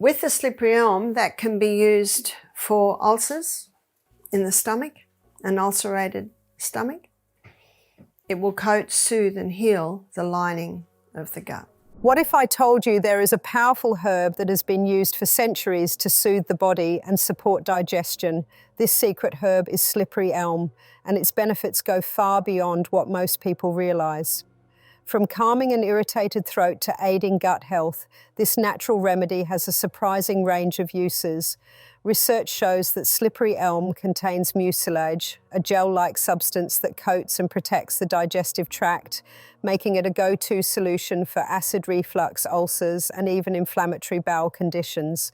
with the slippery elm, that can be used for ulcers in the stomach, an ulcerated stomach. It will coat, soothe and heal the lining of the gut. What if I told you there is a powerful herb that has been used for centuries to soothe the body and support digestion? This secret herb is slippery elm, and its benefits go far beyond what most people realize. From calming an irritated throat to aiding gut health, this natural remedy has a surprising range of uses. Research shows that slippery elm contains mucilage, a gel-like substance that coats and protects the digestive tract, making it a go-to solution for acid reflux, ulcers, and even inflammatory bowel conditions.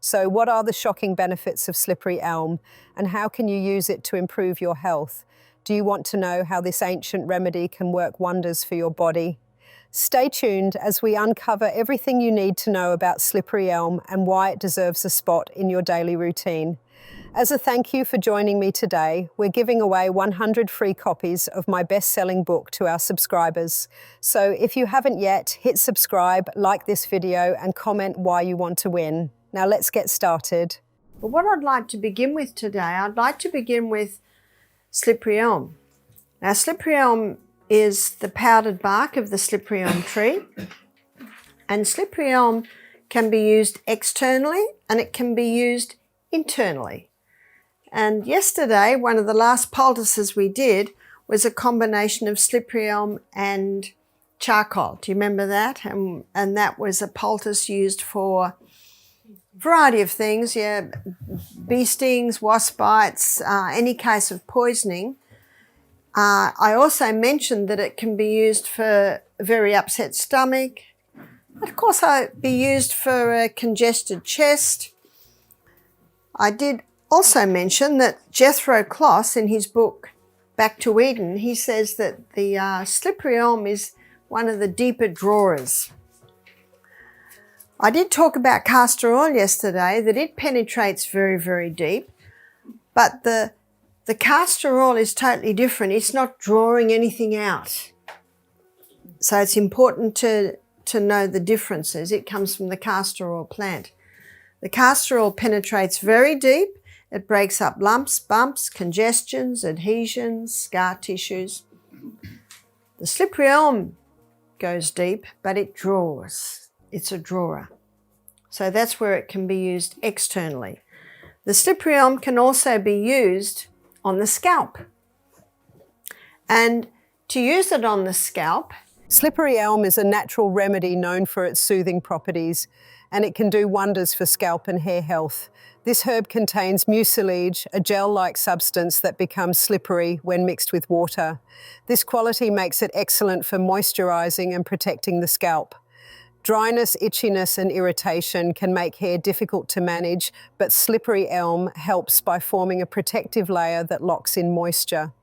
So what are the shocking benefits of slippery elm, and how can you use it to improve your health? Do you want to know how this ancient remedy can work wonders for your body? Stay tuned as we uncover everything you need to know about slippery elm and why it deserves a spot in your daily routine. As a thank you for joining me today, we're giving away 100 free copies of my best-selling book to our subscribers. So if you haven't yet, hit subscribe, like this video, and comment why you want to win. Now let's get started. But what I'd like to begin with today, I'd like to begin with slippery elm. Now, slippery elm is the powdered bark of the slippery elm tree, and slippery elm can be used externally and it can be used internally. And yesterday, one of the last poultices we did was a combination of slippery elm and charcoal. Do you remember that? And that was a poultice used for a variety of things, yeah, bee stings, wasp bites, any case of poisoning. I also mentioned that it can be used for a very upset stomach. Of course, it be used for a congested chest. I did also mention that Jethro Kloss, in his book Back to Eden, he says that the slippery elm is one of the deeper drawers. I did talk about castor oil yesterday, that it penetrates very, very deep, but the castor oil is totally different. It's not drawing anything out. So it's important to know the differences. It comes from the castor oil plant. The castor oil penetrates very deep. It breaks up lumps, bumps, congestions, adhesions, scar tissues. The slippery elm goes deep, but it draws. It's a drawer. So that's where it can be used externally. The slippery elm can also be used on the scalp. And to use it on the scalp, Slippery elm is a natural remedy known for its soothing properties, and it can do wonders for scalp and hair health. This herb contains mucilage, a gel-like substance that becomes slippery when mixed with water. This quality makes it excellent for moisturizing and protecting the scalp. Dryness, itchiness and irritation can make hair difficult to manage, but slippery elm helps by forming a protective layer that locks in moisture.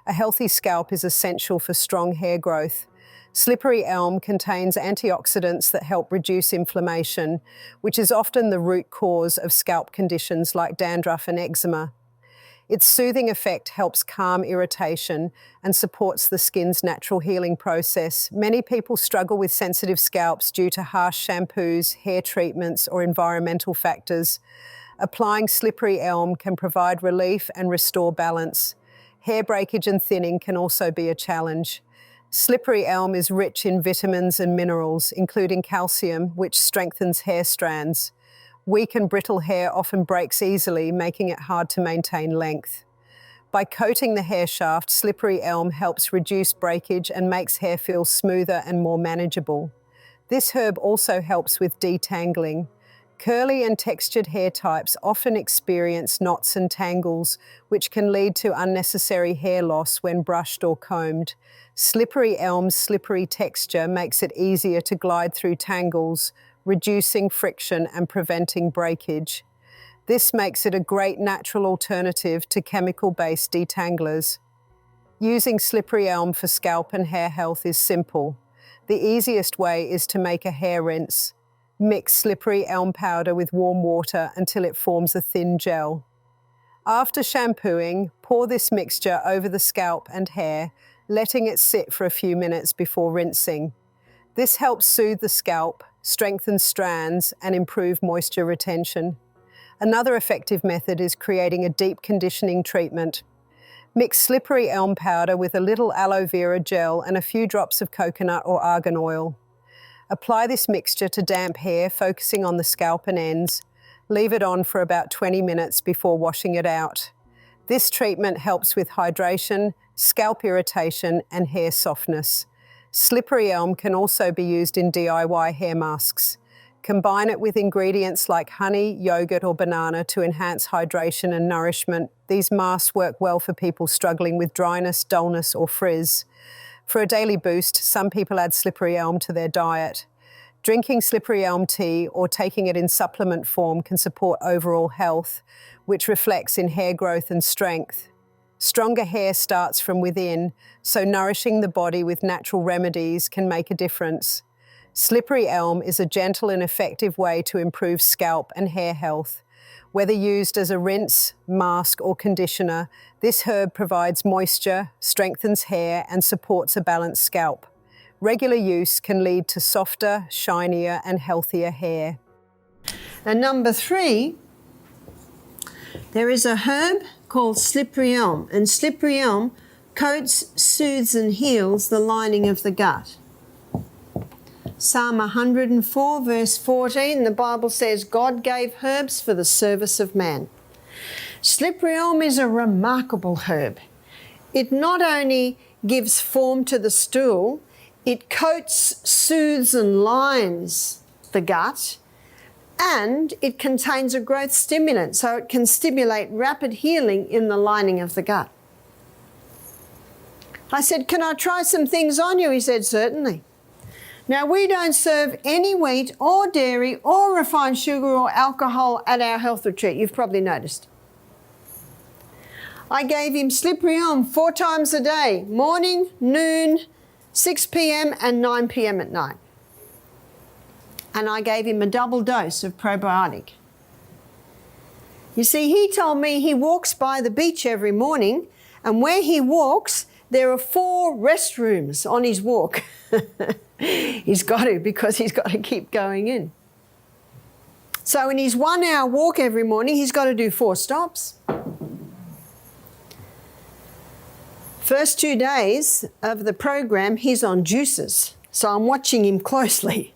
A healthy scalp is essential for strong hair growth. Slippery elm contains antioxidants that help reduce inflammation, which is often the root cause of scalp conditions like dandruff and eczema. Its soothing effect helps calm irritation and supports the skin's natural healing process. Many people struggle with sensitive scalps due to harsh shampoos, hair treatments, or environmental factors. Applying slippery elm can provide relief and restore balance. Hair breakage and thinning can also be a challenge. Slippery elm is rich in vitamins and minerals, including calcium, which strengthens hair strands. Weak and brittle hair often breaks easily, making it hard to maintain length. By coating the hair shaft, slippery elm helps reduce breakage and makes hair feel smoother and more manageable. This herb also helps with detangling. Curly and textured hair types often experience knots and tangles, which can lead to unnecessary hair loss when brushed or combed. Slippery elm's slippery texture makes it easier to glide through tangles, reducing friction and preventing breakage. This makes it a great natural alternative to chemical-based detanglers. Using slippery elm for scalp and hair health is simple. The easiest way is to make a hair rinse. Mix slippery elm powder with warm water until it forms a thin gel. After shampooing, pour this mixture over the scalp and hair, letting it sit for a few minutes before rinsing. This helps soothe the scalp, strengthen strands, and improve moisture retention. Another effective method is creating a deep conditioning treatment. Mix slippery elm powder with a little aloe vera gel and a few drops of coconut or argan oil. Apply this mixture to damp hair, focusing on the scalp and ends. Leave it on for about 20 minutes before washing it out. This treatment helps with hydration, scalp irritation, and hair softness. Slippery elm can also be used in DIY hair masks. Combine it with ingredients like honey, yogurt, or banana to enhance hydration and nourishment. These masks work well for people struggling with dryness, dullness, or frizz. For a daily boost, some people add slippery elm to their diet. Drinking slippery elm tea or taking it in supplement form can support overall health, which reflects in hair growth and strength. Stronger hair starts from within, so nourishing the body with natural remedies can make a difference. Slippery elm is a gentle and effective way to improve scalp and hair health. Whether used as a rinse, mask, or conditioner, this herb provides moisture, strengthens hair, and supports a balanced scalp. Regular use can lead to softer, shinier, and healthier hair. And number 3, there is a herb called slippery elm, and slippery elm coats, soothes, and heals the lining of the gut. Psalm 104 verse 14, the Bible says, God gave herbs for the service of man. Slippery elm is a remarkable herb. It not only gives form to the stool, it coats, soothes, and lines the gut, and it contains a growth stimulant, so it can stimulate rapid healing in the lining of the gut. I said, can I try some things on you? He said, certainly. Now, we don't serve any wheat or dairy or refined sugar or alcohol at our health retreat. You've probably noticed. I gave him slippery elm 4 times a day, morning, noon, 6 p.m. and 9 p.m. at night. And I gave him a double dose of probiotic. You see, he told me he walks by the beach every morning, and where he walks, there are 4 restrooms on his walk. He's got to, because he's got to keep going in. So in his 1-hour walk every morning, he's got to do 4 stops. First 2 days of the program, he's on juices, so I'm watching him closely.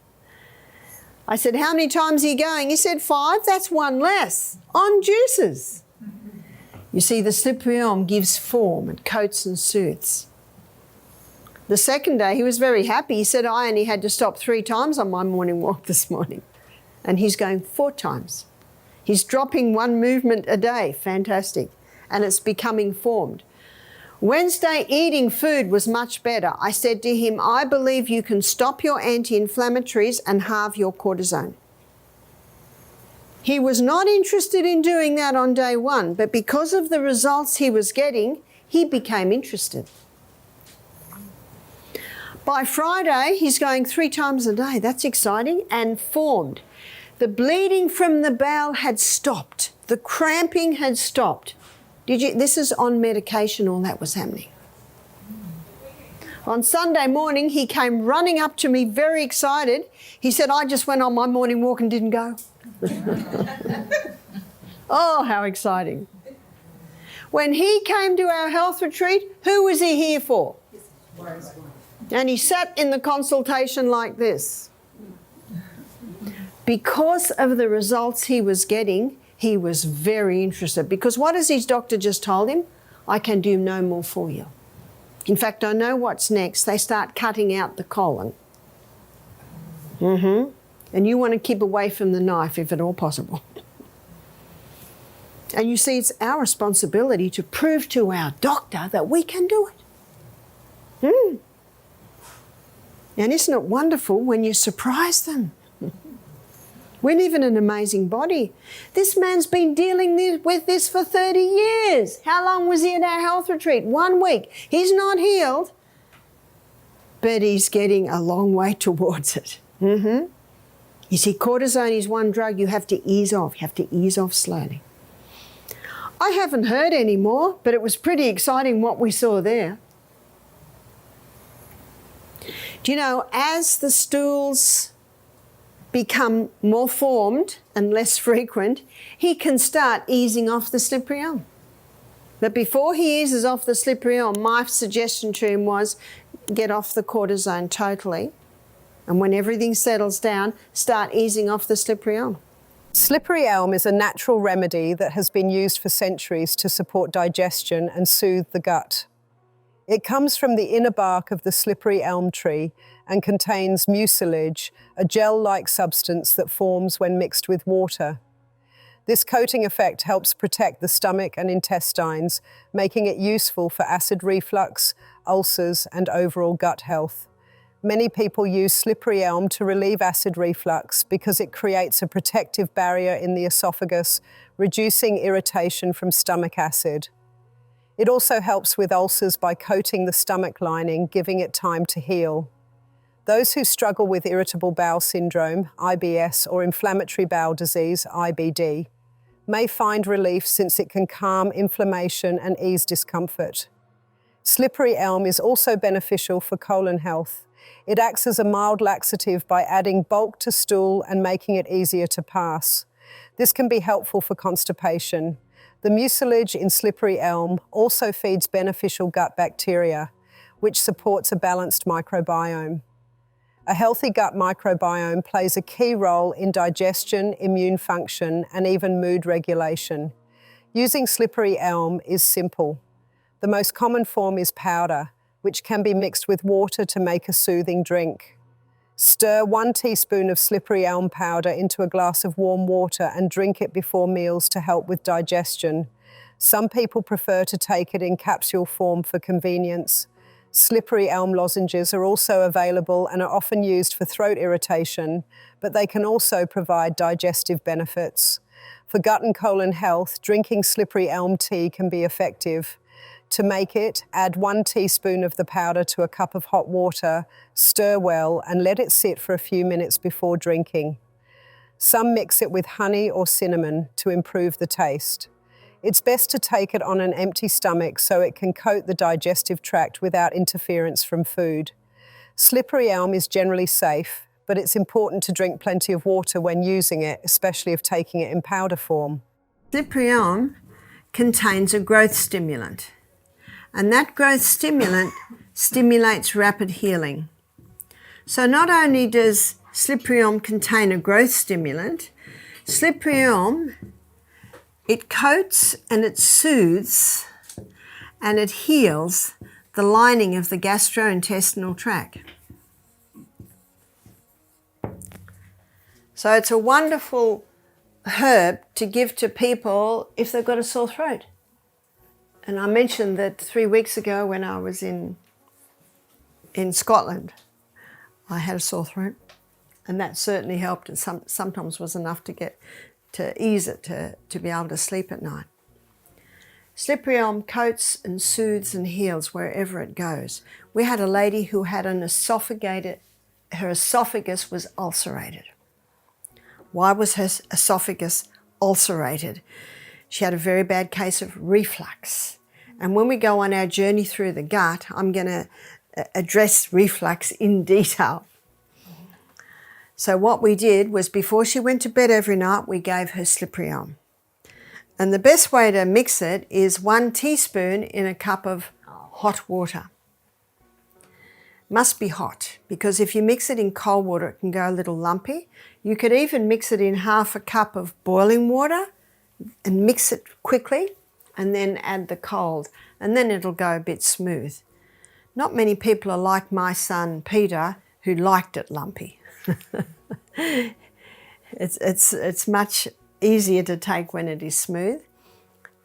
I said, how many times are you going? He said, 5, that's 1 less, on juices. You see, the slippery elm gives form, it coats and soothes. The second day, he was very happy. He said, I only had to stop 3 times on my morning walk this morning. And he's going 4 times. He's dropping 1 movement a day. Fantastic. And it's becoming formed. Wednesday, eating food was much better. I said to him, I believe you can stop your anti-inflammatories and halve your cortisone. He was not interested in doing that on day 1, but because of the results he was getting, he became interested. By Friday, he's going 3 times a day. That's exciting, and formed. The bleeding from the bowel had stopped. The cramping had stopped. This is on medication, all that was happening. On Sunday morning, he came running up to me very excited. He said, I just went on my morning walk and didn't go. Oh, how exciting. When he came to our health retreat, who was he here for? And he sat in the consultation like this. Because of the results he was getting, he was very interested. Because what has his doctor just told him? I can do no more for you. In fact, I know what's next. They start cutting out the colon. And you want to keep away from the knife if at all possible. And you see, it's our responsibility to prove to our doctor that we can do it. And isn't it wonderful when you surprise them? We live in an amazing body. This man's been dealing with this for 30 years. How long was he at our health retreat? 1 week. He's not healed, but he's getting a long way towards it. You see, cortisone is one drug you have to ease off. You have to ease off slowly. I haven't heard any more, but it was pretty exciting what we saw there. Do you know, as the stools become more formed and less frequent, he can start easing off the slippery elm. But before he eases off the slippery elm, my suggestion to him was get off the cortisone totally. And when everything settles down, start easing off the slippery elm. Slippery elm is a natural remedy that has been used for centuries to support digestion and soothe the gut. It comes from the inner bark of the slippery elm tree and contains mucilage, a gel-like substance that forms when mixed with water. This coating effect helps protect the stomach and intestines, making it useful for acid reflux, ulcers, and overall gut health. Many people use slippery elm to relieve acid reflux because it creates a protective barrier in the esophagus, reducing irritation from stomach acid. It also helps with ulcers by coating the stomach lining, giving it time to heal. Those who struggle with irritable bowel syndrome, IBS, or inflammatory bowel disease, IBD, may find relief since it can calm inflammation and ease discomfort. Slippery elm is also beneficial for colon health. It acts as a mild laxative by adding bulk to stool and making it easier to pass. This can be helpful for constipation. The mucilage in slippery elm also feeds beneficial gut bacteria, which supports a balanced microbiome. A healthy gut microbiome plays a key role in digestion, immune function, and even mood regulation. Using slippery elm is simple. The most common form is powder, which can be mixed with water to make a soothing drink. Stir 1 teaspoon of slippery elm powder into a glass of warm water and drink it before meals to help with digestion. Some people prefer to take it in capsule form for convenience. Slippery elm lozenges are also available and are often used for throat irritation, but they can also provide digestive benefits. For gut and colon health, drinking slippery elm tea can be effective. To make it, add 1 teaspoon of the powder to a cup of hot water, stir well, and let it sit for a few minutes before drinking. Some mix it with honey or cinnamon to improve the taste. It's best to take it on an empty stomach so it can coat the digestive tract without interference from food. Slippery elm is generally safe, but it's important to drink plenty of water when using it, especially if taking it in powder form. Slippery elm contains a growth stimulant, and that growth stimulant stimulates rapid healing. So not only does slippery elm contain a growth stimulant, slippery elm, it coats and it soothes and it heals the lining of the gastrointestinal tract. So it's a wonderful herb to give to people if they've got a sore throat. And I mentioned that 3 weeks ago when I was in Scotland, I had a sore throat, and that certainly helped, and sometimes was enough to ease it, to be able to sleep at night. Slippery elm coats and soothes and heals wherever it goes. We had a lady who had her esophagus was ulcerated. Why was her esophagus ulcerated? She had a very bad case of reflux. And when we go on our journey through the gut, I'm going to address reflux in detail. So what we did was, before she went to bed every night, we gave her slippery elm. And the best way to mix it is 1 teaspoon in a cup of hot water. Must be hot, because if you mix it in cold water, it can go a little lumpy. You could even mix it in half a cup of boiling water and mix it quickly, and then add the cold, and then it'll go a bit smooth. Not many people are like my son Peter, who liked it lumpy. It's much easier to take when it is smooth.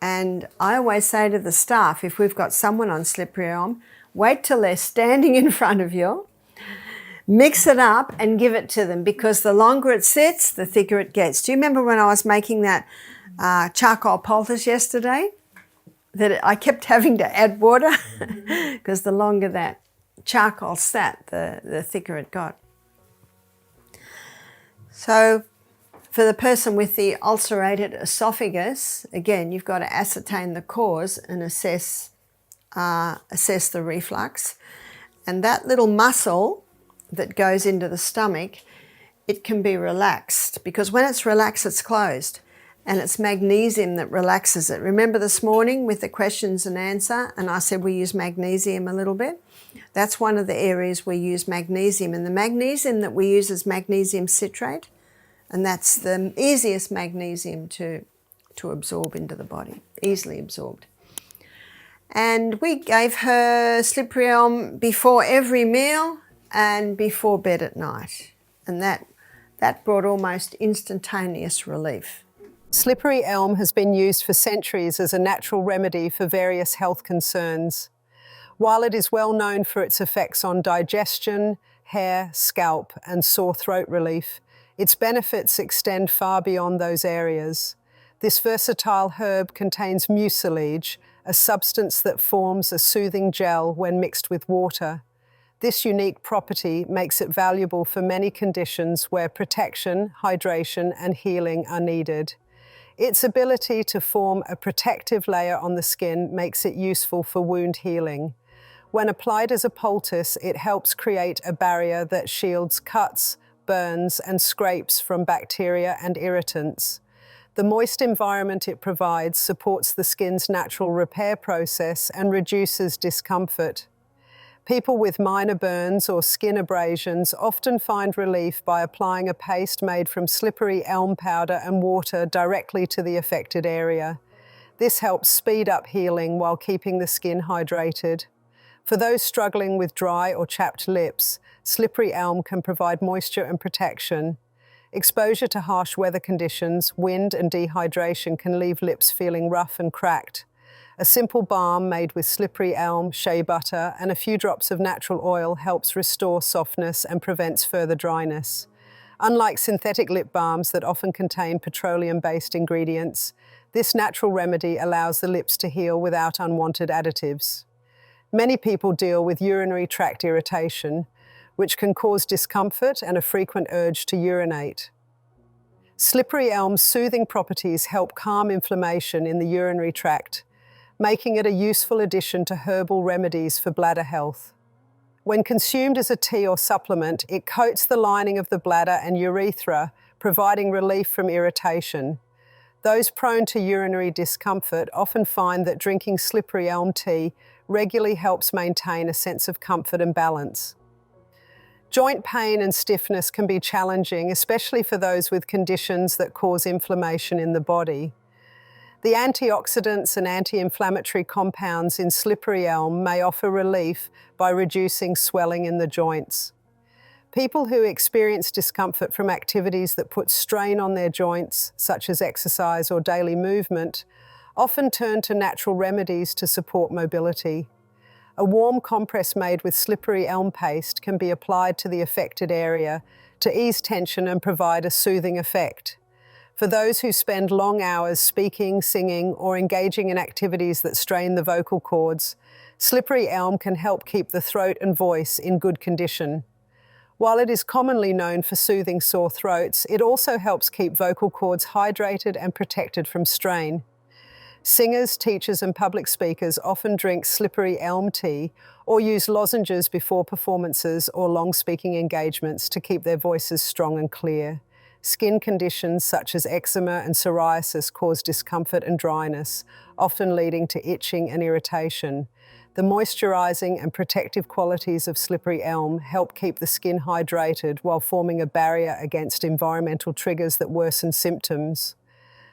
And I always say to the staff, if we've got someone on slippery elm, wait till they're standing in front of you, mix it up and give it to them, because the longer it sits, the thicker it gets. Do you remember when I was making that charcoal poultice yesterday, that I kept having to add water because the longer that charcoal sat, the thicker it got. So for the person with the ulcerated esophagus, again, you've got to ascertain the cause and assess the reflux. And that little muscle that goes into the stomach it can be relaxed, because when it's relaxed, it's closed. And it's magnesium that relaxes it. Remember this morning with the questions and answer, and I said we use magnesium a little bit? That's one of the areas we use magnesium. And the magnesium that we use is magnesium citrate, and that's the easiest magnesium to absorb into the body, easily absorbed. And we gave her Slippery Elm before every meal and before bed at night. And that brought almost instantaneous relief. Slippery elm has been used for centuries as a natural remedy for various health concerns. While it is well known for its effects on digestion, hair, scalp, and sore throat relief, its benefits extend far beyond those areas. This versatile herb contains mucilage, a substance that forms a soothing gel when mixed with water. This unique property makes it valuable for many conditions where protection, hydration, and healing are needed. Its ability to form a protective layer on the skin makes it useful for wound healing. When applied as a poultice, it helps create a barrier that shields cuts, burns, and scrapes from bacteria and irritants. The moist environment it provides supports the skin's natural repair process and reduces discomfort. People with minor burns or skin abrasions often find relief by applying a paste made from slippery elm powder and water directly to the affected area. This helps speed up healing while keeping the skin hydrated. For those struggling with dry or chapped lips, slippery elm can provide moisture and protection. Exposure to harsh weather conditions, wind and dehydration can leave lips feeling rough and cracked. A simple balm made with slippery elm, shea butter, and a few drops of natural oil helps restore softness and prevents further dryness. Unlike synthetic lip balms that often contain petroleum-based ingredients, this natural remedy allows the lips to heal without unwanted additives. Many people deal with urinary tract irritation, which can cause discomfort and a frequent urge to urinate. Slippery elm's soothing properties help calm inflammation in the urinary tract, making it a useful addition to herbal remedies for bladder health. When consumed as a tea or supplement, it coats the lining of the bladder and urethra, providing relief from irritation. Those prone to urinary discomfort often find that drinking slippery elm tea regularly helps maintain a sense of comfort and balance. Joint pain and stiffness can be challenging, especially for those with conditions that cause inflammation in the body. The antioxidants and anti-inflammatory compounds in slippery elm may offer relief by reducing swelling in the joints. People who experience discomfort from activities that put strain on their joints, such as exercise or daily movement, often turn to natural remedies to support mobility. A warm compress made with slippery elm paste can be applied to the affected area to ease tension and provide a soothing effect. For those who spend long hours speaking, singing, or engaging in activities that strain the vocal cords, slippery elm can help keep the throat and voice in good condition. While it is commonly known for soothing sore throats, it also helps keep vocal cords hydrated and protected from strain. Singers, teachers, and public speakers often drink slippery elm tea or use lozenges before performances or long speaking engagements to keep their voices strong and clear. Skin conditions such as eczema and psoriasis cause discomfort and dryness, often leading to itching and irritation. The moisturizing and protective qualities of slippery elm help keep the skin hydrated while forming a barrier against environmental triggers that worsen symptoms.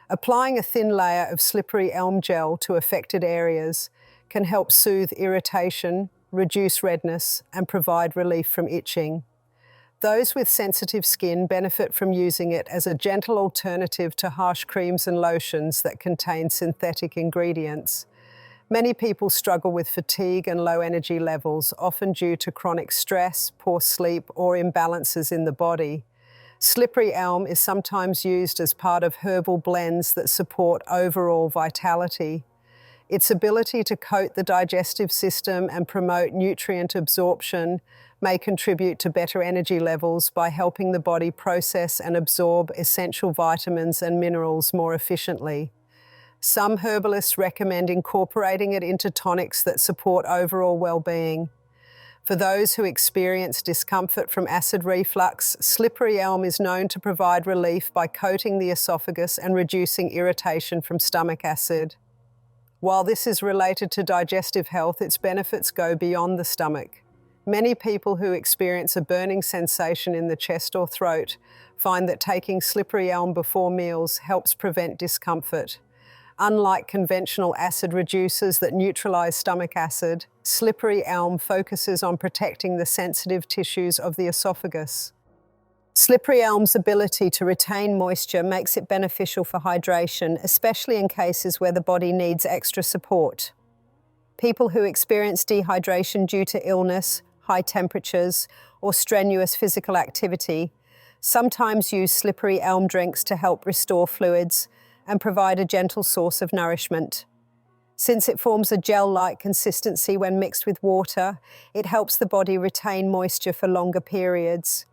Applying a thin layer of slippery elm gel to affected areas can help soothe irritation, reduce redness, and provide relief from itching. Those with sensitive skin benefit from using it as a gentle alternative to harsh creams and lotions that contain synthetic ingredients. Many people struggle with fatigue and low energy levels, often due to chronic stress, poor sleep, or imbalances in the body. Slippery elm is sometimes used as part of herbal blends that support overall vitality. Its ability to coat the digestive system and promote nutrient absorption may contribute to better energy levels by helping the body process and absorb essential vitamins and minerals more efficiently. Some herbalists recommend incorporating it into tonics that support overall well-being. For those who experience discomfort from acid reflux, slippery elm is known to provide relief by coating the esophagus and reducing irritation from stomach acid. While this is related to digestive health, its benefits go beyond the stomach. Many people who experience a burning sensation in the chest or throat find that taking slippery elm before meals helps prevent discomfort. Unlike conventional acid reducers that neutralize stomach acid, slippery elm focuses on protecting the sensitive tissues of the esophagus. Slippery elm's ability to retain moisture makes it beneficial for hydration, especially in cases where the body needs extra support. People who experience dehydration due to illness, high temperatures, or strenuous physical activity sometimes use slippery elm drinks to help restore fluids and provide a gentle source of nourishment. Since it forms a gel-like consistency when mixed with water, it helps the body retain moisture for longer periods.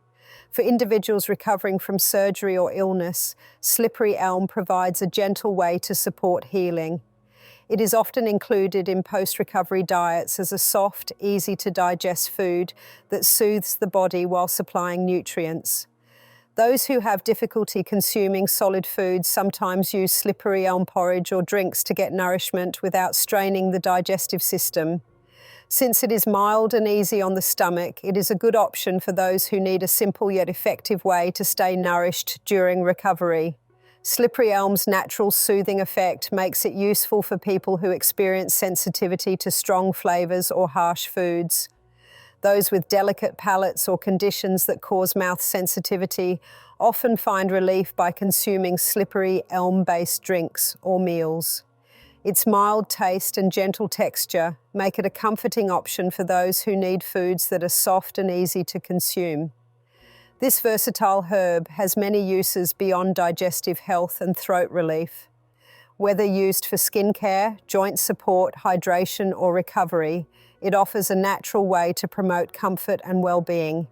For individuals recovering from surgery or illness, slippery elm provides a gentle way to support healing. It is often included in post-recovery diets as a soft, easy-to-digest food that soothes the body while supplying nutrients. Those who have difficulty consuming solid foods sometimes use slippery elm porridge or drinks to get nourishment without straining the digestive system. Since it is mild and easy on the stomach, it is a good option for those who need a simple yet effective way to stay nourished during recovery. Slippery elm's natural soothing effect makes it useful for people who experience sensitivity to strong flavors or harsh foods. Those with delicate palates or conditions that cause mouth sensitivity often find relief by consuming slippery elm-based drinks or meals. Its mild taste and gentle texture make it a comforting option for those who need foods that are soft and easy to consume. This versatile herb has many uses beyond digestive health and throat relief. Whether used for skincare, joint support, hydration, or recovery, it offers a natural way to promote comfort and well-being.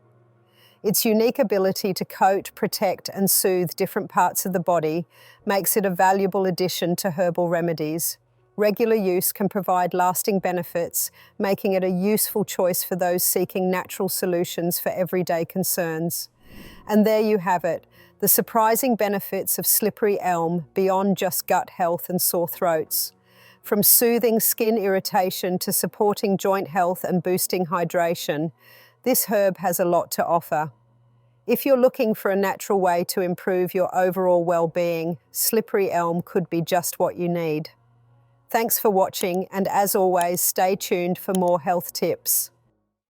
Its unique ability to coat, protect, and soothe different parts of the body makes it a valuable addition to herbal remedies. Regular use can provide lasting benefits, making it a useful choice for those seeking natural solutions for everyday concerns. And there you have it, the surprising benefits of slippery elm beyond just gut health and sore throats. From soothing skin irritation to supporting joint health and boosting hydration, this herb has a lot to offer. If you're looking for a natural way to improve your overall well-being, slippery elm could be just what you need. Thanks for watching, and as always, stay tuned for more health tips.